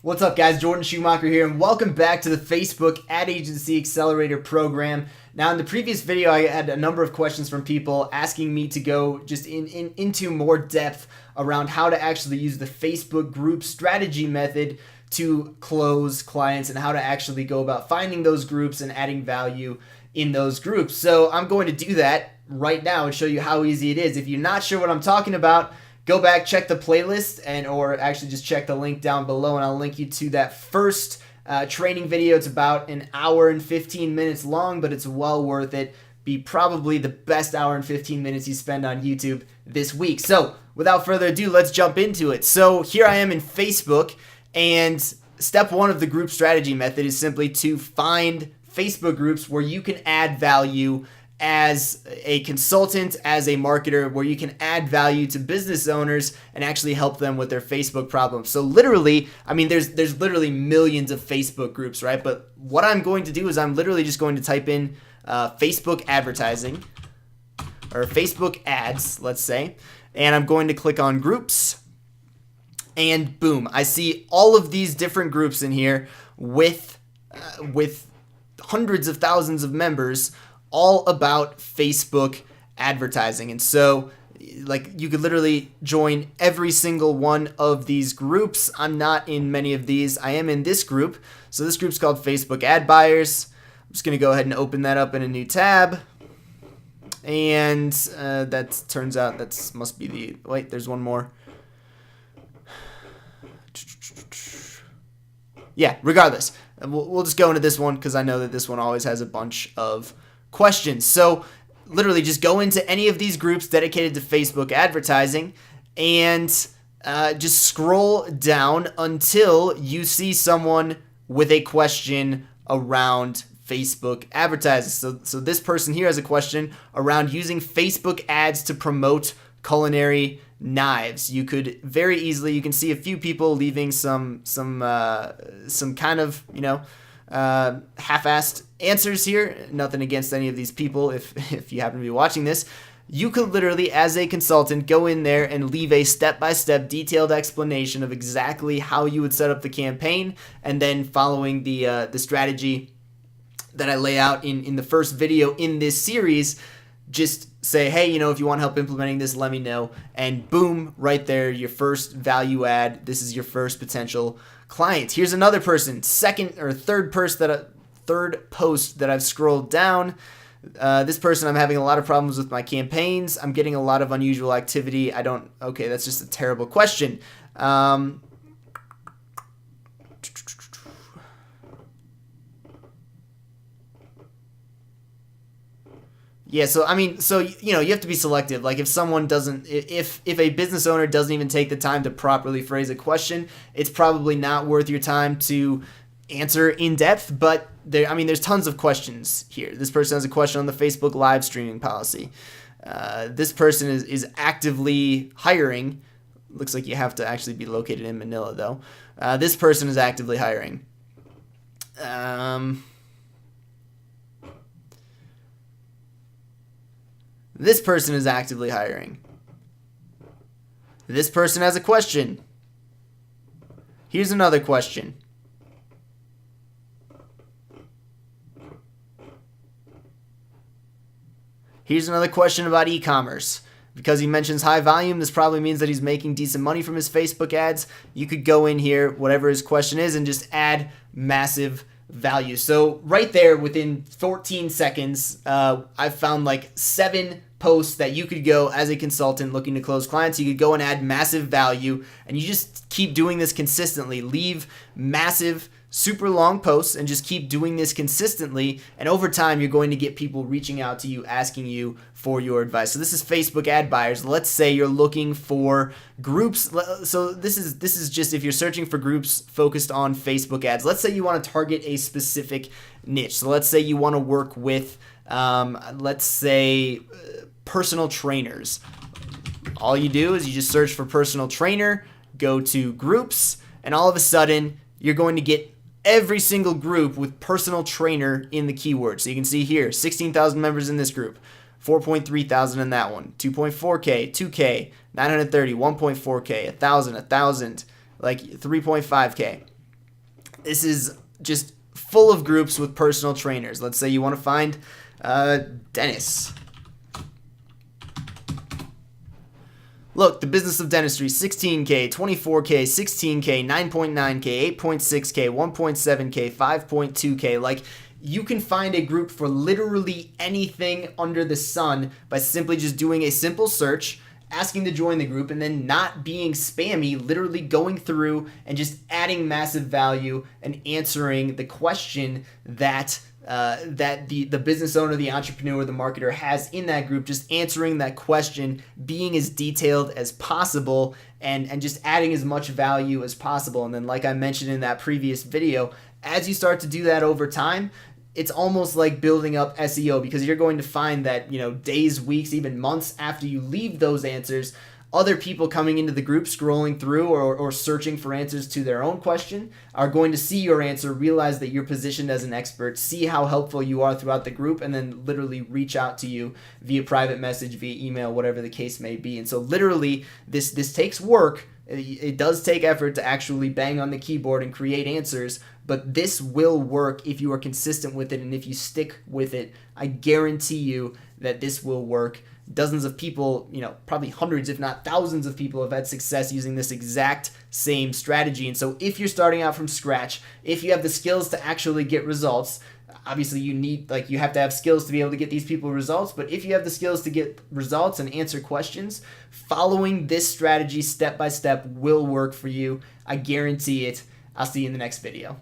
What's up, guys? Jordan Schumacher here, and welcome back to the Facebook Ad Agency Accelerator program. Now, in the previous video, I had a number of questions from people asking me to go just into more depth around how to actually use the Facebook group strategy method to close clients and how to actually go about finding those groups and adding value in those groups. So I'm going to do that right now and show you how easy it is. If you're not sure what I'm talking about, go back, check the playlist, or actually just check the link down below, and I'll link you to that first training video. It's about an hour and 15 minutes long, but it's well worth it. Be probably the best hour and 15 minutes you spend on YouTube this week. So without further ado, let's jump into it. So here I am in Facebook, and step one of the group strategy method is simply to find Facebook groups where you can add value as a consultant, as a marketer, where you can add value to business owners and actually help them with their Facebook problems. So literally, I mean, there's literally millions of Facebook groups, right? But what I'm going to do is I'm literally just going to type in Facebook advertising or Facebook ads, let's say, and I'm going to click on groups, and boom, I see all of these different groups in here with hundreds of thousands of members, all about Facebook advertising. And so like you could literally join every single one of these groups. I'm not in many of these. I am in this group. So this group's called Facebook Ad Buyers. I'm just going to go ahead and open that up in a new tab. And that turns out that must be the, wait, there's one more. Yeah, regardless, we'll just go into this one because I know that this one always has a bunch of questions. So literally just go into any of these groups dedicated to Facebook advertising and just scroll down until you see someone with a question around Facebook advertising. So this person here has a question around using Facebook ads to promote culinary knives. You could very easily, you can see a few people leaving some kind of, half-assed answers here. Nothing against any of these people if you happen to be watching this. You could literally, as a consultant, go in there and leave a step-by-step detailed explanation of exactly how you would set up the campaign, and then following the strategy that I lay out in the first video in this series, just say, hey, if you want help implementing this, let me know. And boom, right there, your first value add. This is your first potential client. Here's another person, third post that I've scrolled down. This person, I'm having a lot of problems with my campaigns. I'm getting a lot of unusual activity. Okay, that's just a terrible question. Yeah, so you have to be selective. Like if someone doesn't, if a business owner doesn't even take the time to properly phrase a question, it's probably not worth your time to answer in depth. But there's tons of questions here. This person has a question on the Facebook live streaming policy. This person is actively hiring. Looks like you have to actually be located in Manila though. This person is actively hiring. This person is actively hiring. This person has a question. Here's another question. Here's another question about e-commerce. Because he mentions high volume, this probably means that he's making decent money from his Facebook ads. You could go in here, whatever his question is, and just add massive value. So right there, within 14 seconds, I've found like 7 posts that you could go as a consultant looking to close clients. You could go and add massive value, and you just keep doing this consistently. Leave massive, super long posts and just keep doing this consistently, and over time you're going to get people reaching out to you asking you for your advice. So this is Facebook Ad Buyers. Let's say you're looking for groups. So this is just if you're searching for groups focused on Facebook ads. Let's say you want to target a specific niche. So let's say you want to work with personal trainers. All you do is you just search for personal trainer, go to groups, and all of a sudden you're going to get every single group with personal trainer in the keyword. So you can see here, 16,000 members in this group, 4.3 thousand in that one, 2.4K, 2K, 930, 1.4K, 1,000, like 3.5K. This is just full of groups with personal trainers. Let's say you want to find Dennis. Look, the business of dentistry, 16K, 24K, 16K, 9.9K, 8.6K, 1.7K, 5.2K. Like, you can find a group for literally anything under the sun by simply just doing a simple search, asking to join the group, and then not being spammy, literally going through and just adding massive value and answering the question that the business owner, the entrepreneur, the marketer has in that group, just answering that question, being as detailed as possible, and just adding as much value as possible. And then, like I mentioned in that previous video, as you start to do that over time, it's almost like building up SEO, because you're going to find that, days, weeks, even months after you leave those answers, other people coming into the group, scrolling through or searching for answers to their own question, are going to see your answer, realize that you're positioned as an expert, see how helpful you are throughout the group, and then literally reach out to you via private message, via email, whatever the case may be. And so literally, this takes work. It does take effort to actually bang on the keyboard and create answers, but this will work if you are consistent with it, and if you stick with it. I guarantee you that this will work. Dozens of people, probably hundreds, if not thousands of people have had success using this exact same strategy. And so if you're starting out from scratch, if you have the skills to actually get results, obviously you have to have skills to be able to get these people results, but if you have the skills to get results and answer questions, following this strategy step by step will work for you. I guarantee it. I'll see you in the next video.